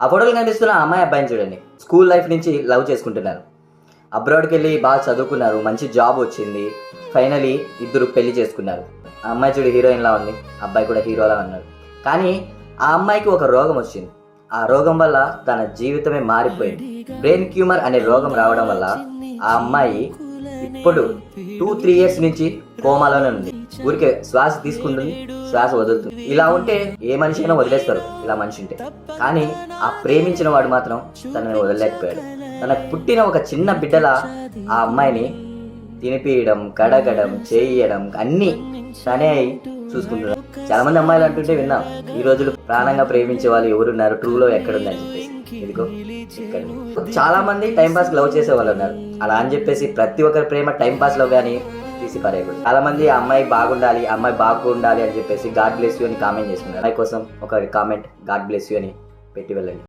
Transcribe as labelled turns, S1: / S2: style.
S1: ఆ ఫోటోలు కనిపిస్తున్న ఆ అమ్మాయి అబ్బాయిని చూడండి, స్కూల్ లైఫ్ నుంచి లవ్ చేసుకుంటున్నారు. అబ్రాడ్కి వెళ్ళి బాగా చదువుకున్నారు, మంచి జాబ్ వచ్చింది, ఫైనలీ ఇద్దరు పెళ్లి చేసుకున్నారు. ఆ అమ్మాయి చూడు హీరోయిన్లా ఉంది, అబ్బాయి కూడా హీరోలా ఉన్నాడు. కానీ ఆ అమ్మాయికి ఒక రోగం వచ్చింది. ఆ రోగం వల్ల తన జీవితమే మారిపోయింది. బ్రెయిన్ ట్యూమర్ అనే రోగం రావడం వల్ల ఆ అమ్మాయి ఇప్పుడు 2-3 years నుంచి కోమాలోనే ఉంది. ఊరికే శ్వాస తీసుకుంటుంది, శ్వాస వదులుతుంది. ఇలా ఉంటే ఏ మనిషి అయినా వదిలేస్తారు, ఇలా మనిషి ఉంటే. కానీ ఆ ప్రేమించిన వాడు మాత్రం తనని వదలలేకపోయాడు. తనకు పుట్టిన ఒక చిన్న బిడ్డలా ఆ అమ్మాయిని తినిపియడం, కడగడం, చేయడం అన్నీ తనే చూసుకుంటున్నాడు. చాలా మంది అమ్మాయిలు అంటుంటే విన్నాం, ఈ రోజులు ప్రాణంగా ప్రేమించే వాళ్ళు ఎవరున్నారు, ట్రూలో ఎక్కడుందని చెప్పేసి. ఇదిగో ఇక్కడ చాలా మంది టైంపాస్ లవ్ చేసే వాళ్ళు ఉన్నారు. అలా అని చెప్పేసి ప్రతి ఒక్కరి ప్రేమ టైంపాస్ లవ్ కానీ తీసి పరేయకూడదు. చాలా మంది ఆ అమ్మాయి బాగుండాలి, ఆ అమ్మాయి బాగుండాలి అని చెప్పేసి గాడ్ బ్లెస్ యూ అని కామెంట్ చేస్తున్నారు. అమ్మాయి కోసం ఒక కామెంట్ గాడ్ బ్లెస్ యూ అని పెట్టి వెళ్ళండి.